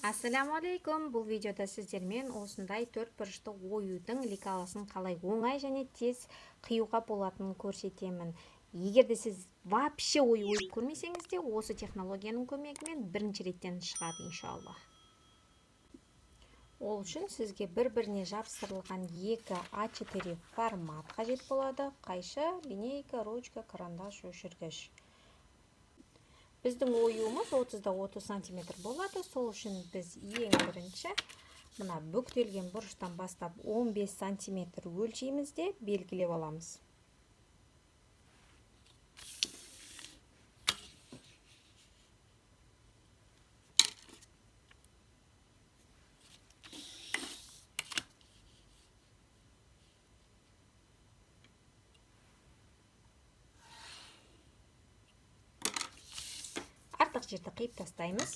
Ассаламу алейкум. Бұл видеода сіздермен осындай төрт бұрышты оюдың ликаласын қалай оңай және тез қиюға болатынын көрсетемін. Егер де сіз вообще ойып көрмесеңіз де, осы технологияның көмегімен бірінші реттен шығады иншалла. Ол үшін сізге бір-біріне жапсырылған екі А4 формат қажет болады. Қайшы, линейка, ручка, карандаш, өшіргіш. Біздің оюымыз 30-30 см болады. Сол үшін біз ең бірінші мына бүктелген бұрыштан бастап 15 см өлшеймізде белгілеп аламыз. Артық жерді қиып тастаймыз.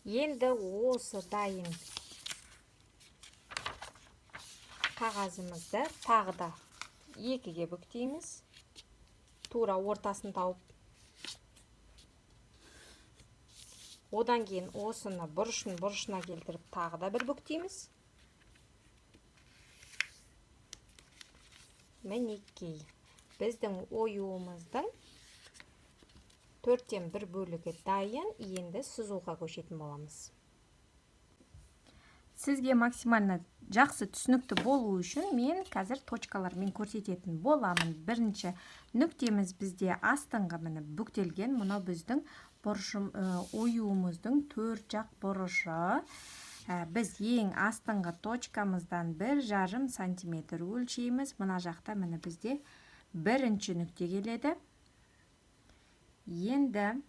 Енді осы дайын қағазымызды тағы да екіге бүктейміз. Тура ортасын тауып. Одан кейін осыны бұрышына келтіріп тағы да бір бүктейміз. Мінекей, біздің оюымыздың 4-тен 1 бөлігі дайын, енді сызуға көшетін боламыз. Сізге максимально жақсы түсінікті болу үшін мен қазір точкалармен көрсететін боламын. Бірінші нүктеміз бізде астыңғы міне бүктелген, мұнау біздің оюымыздың 4 жақ бұрышы. Біз ең астыңғы точкамыздан 1,5 см өлшейміз. Мына жақта міне бізде бірінші нүкте келеді. Енді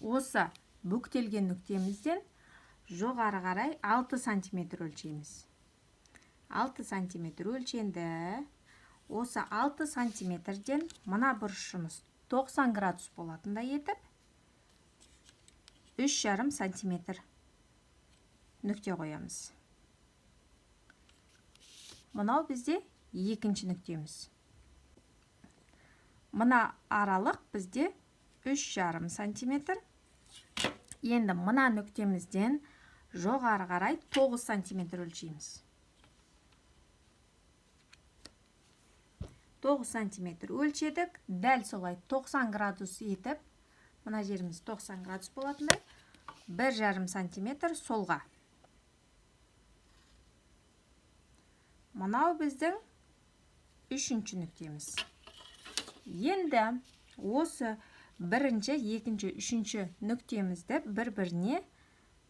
осы бүктелген нүктемізден жоғары қарай 6 см өлшейміз. 6 см өлшенді. Осы 6 см-ден мына бұрышымыз 90 градус болатындай етіп 3,5 см нүкте қоямыз. Мынау бізде екінші нүктеміз. Мына аралық бізде 3,5 см. Енді мына нүктемізден жоғары қарай 9 см өлшейміз. 9 см өлшедік. Дәл солай 90 градус етіп, мына жеріміз 90 градус болатындай, 1,5 см солға. Мынау біздің үшінші нүктеміз. Енді осы бірінші, екінші, үшінші нүктемізді бір-біріне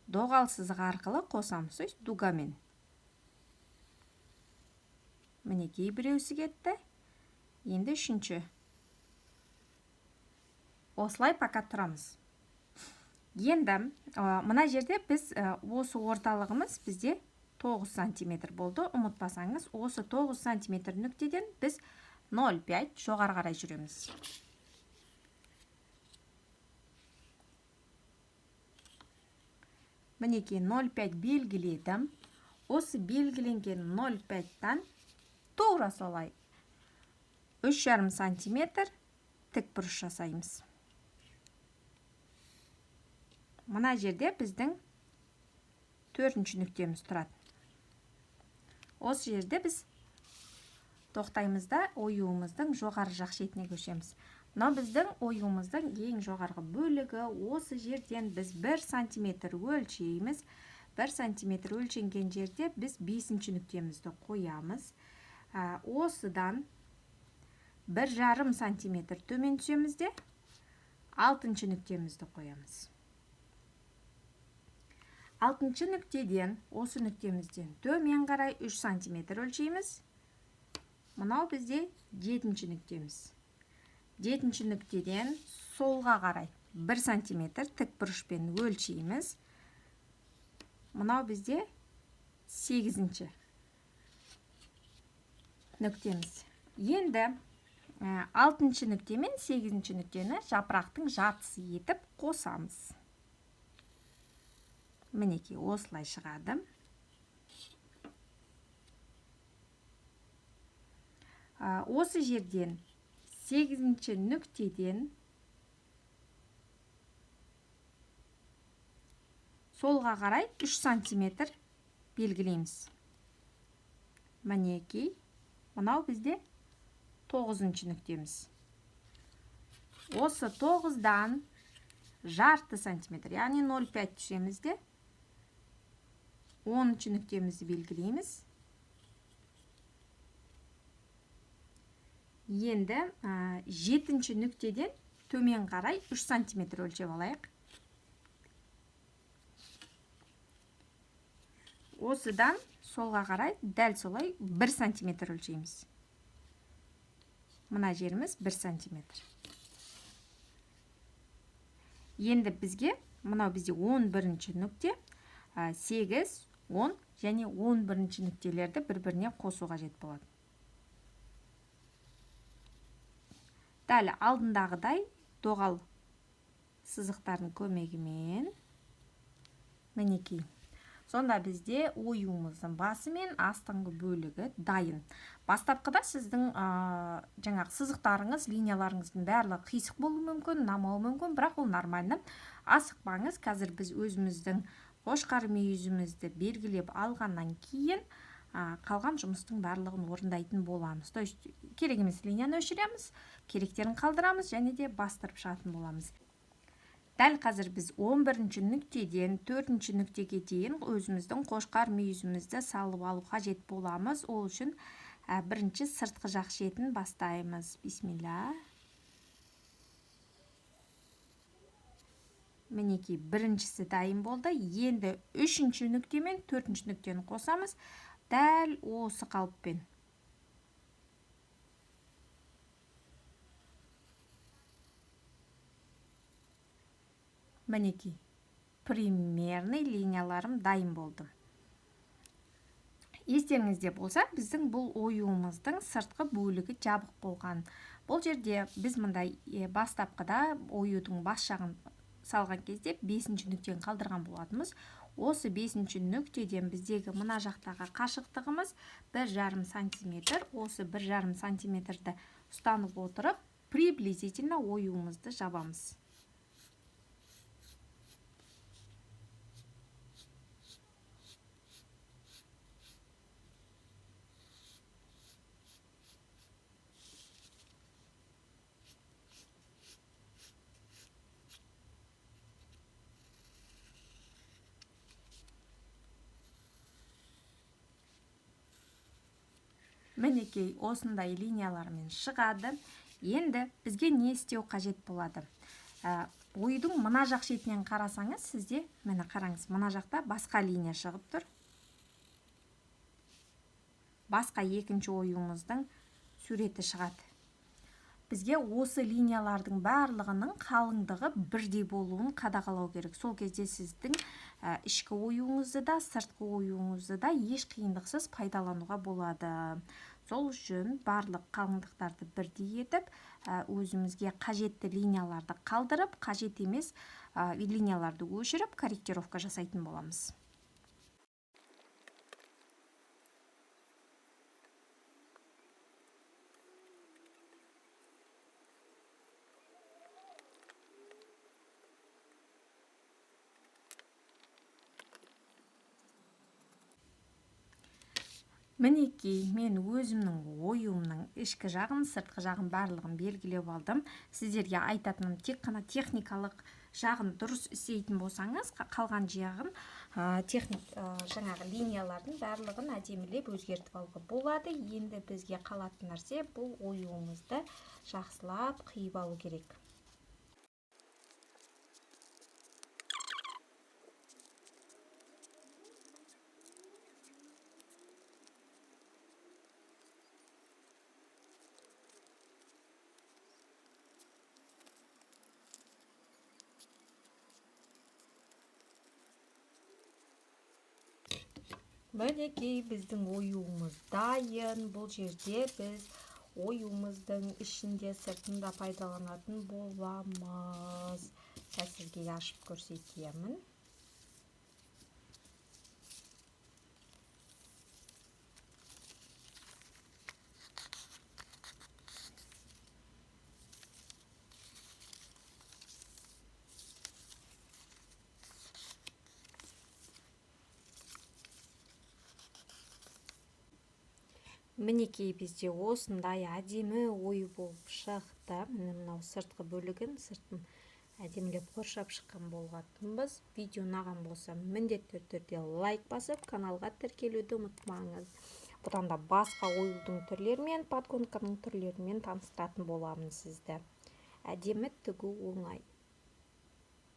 доғал сызық арқылы қосамыз, дугамен. Мінекей біреусі кетті. Енді үшінші. Осылай пока тұрамыз. Енді мына жерде біз осы орталығымыз бізде 9 см болды. Ұмытпасаңыз, осы 9 см нүктеден біз 0,5 жоғары қарай жүреміз. Мінекей 0,5 белгіледім. Осы белгіленген 0,5-тан тура солай 3,5 см тік бұрыш жасаймыз. Мына жерде біздің 4-ші нүктеміз тұрады. Осы жерде біз тоқтаймыз да оюымыздың жоғары жақ шетіне көшеміз. Мынау біздің оюымыздың ең жоғарғы бөлігі. Осы жерден біз 1 см өлшейміз. 1 см өлшенген жерде біз 5-ші нүктемізді қоямыз. Осыдан 1,5 см төмен түсеміз де 6-ші нүктемізді қоямыз. 6-ші нүктеден, осы нүктемізден төмен қарай 3 см өлшейміз. Мынау бізде 7-ші нүктеміз. 7-ші нүктеден солға қарай 1 см тік бұрышпен өлшейміз. Мынау бізде 8-ші нүктеміз. Енді 6-ші нүкте мен 8-ші нүктені жапырақтың жартысы етіп қосамыз. Мінекей осылай шығады. осы жерден 8-ші нүктеден солға қарай 3 сантиметр белгілейміз. Мінекей, мынау бізде 9-ші нүктеміз. Осы 9-дан жарты сантиметр, яғни 0,5 түсеміз де 10-ші нүктемізді белгілейміз. Енді 7-ші нүктеден төмен қарай 3 сантиметр өлшеп алайық. Осыдан солға қарай дәл солай 1 сантиметр өлшейміз. Мына жеріміз 1 сантиметр. Енді бізге, мынау бізде 11-ші нүкте, 8, 10 және 11-ші нүктелерді бір-біріне қосу қажет болады. Дәл алдындағыдай доғал сызықтардың көмегімен мінекей. Сонда бізде оюымыздың басы мен астыңғы бөлігі дайын. Бастапқыда сіздің жаңағы сызықтарыңыз, линияларыңыздың барлығы қисық болуы мүмкін, ұнамауы мүмкін, бірақ ол нормальды. Асықпаңыз, қазір біз өзіміздің қошқар мүйізімізді белгілеп алғаннан кейін қалған жұмыстың барлығын орындайтын боламыз. То есть керек емес линияны өшіреміз, керектерін қалдырамыз және де бастырып шығатын боламыз. Дәл қазір біз 11-ші нүктеден 4-ші нүктеге дейін өзіміздің қошқар мүйізімізді салып алу қажет боламыз. Ол үшін бірінші сыртқы жақ шетін бастаймыз. Бисмилля. Мінекей, біріншісі дайын болды. Енді 3-ші нүкте мен 4-ші нүктені қосамыз. Дәл осы қалыппен. Мінекей, примерный линияларым дайын болды. Естеріңізде болса, біздің бұл оюымыздың сыртқы бөлігі жабық болған. Бұл жерде біз мындай бастапқыда оюдың бас жағын салған кезде 5-ші нүктені қалдырған болатынбыз. Осы 5-ші нүктеден біздегі мына жақтағы қашықтығымыз 1,5 сантиметр. Осы 1,5 сантиметрді ұстанып отырып, приблизительно оюымызды жабамыз. Мінекей, осындай линиялармен шығады. Енді бізге не істеу қажет болады? Ойдың мына жақ шетінен қарасаңыз, сізде, мені қараңыз, мына жақта басқа линия шығып тұр. Басқа екінші ойуымыздың суреті шығады. Бізге осы линиялардың барлығының қалыңдығы бірдей болуын қадағалау керек. Сол кезде сіздің ішкі оюыңызды да, сыртқы оюыңызды да еш қиындықсыз пайдалануға болады. Сол үшін барлық қалыңдықтарды бірдей етіп, өзімізге қажетті линияларды қалдырып, қажет емес линияларды өшіріп, корректировка жасайтын боламыз. Мінекей, мен өзімнің оюымның ішкі жағын, сыртқы жағын барлығын белгілеп алдым. Сіздерге айтатыным тек қана техникалық жағын дұрыс істейтін болсаңыз, қалған жағын жаңағы линиялардың барлығын әдемілеп өзгертіп алуға болады. Енді бізге қалатын нәрсе бұл оюымызды жақсылап қиып алу керек. Мінекей, біздің оюымыз дайын. Бұл жерде біз оюымыздың ішінде сыртында пайдаланатын боламыз. Сізге ашып көрсетемін. Мінекей бізде осындай әдемі ою болып шықты. Мынау сыртқы бөлігін, сыртын әдемілеп қоршап шыққан болғанбыз. Видео ұнаған болса, міндетті түрде лайк басып, каналға тіркелуді ұмытпаңыз. Бұдан да басқа оюдың түрлерімен, подкормканың түрлерімен таныстыратын боламын сізді. Әдемі тігу оңай.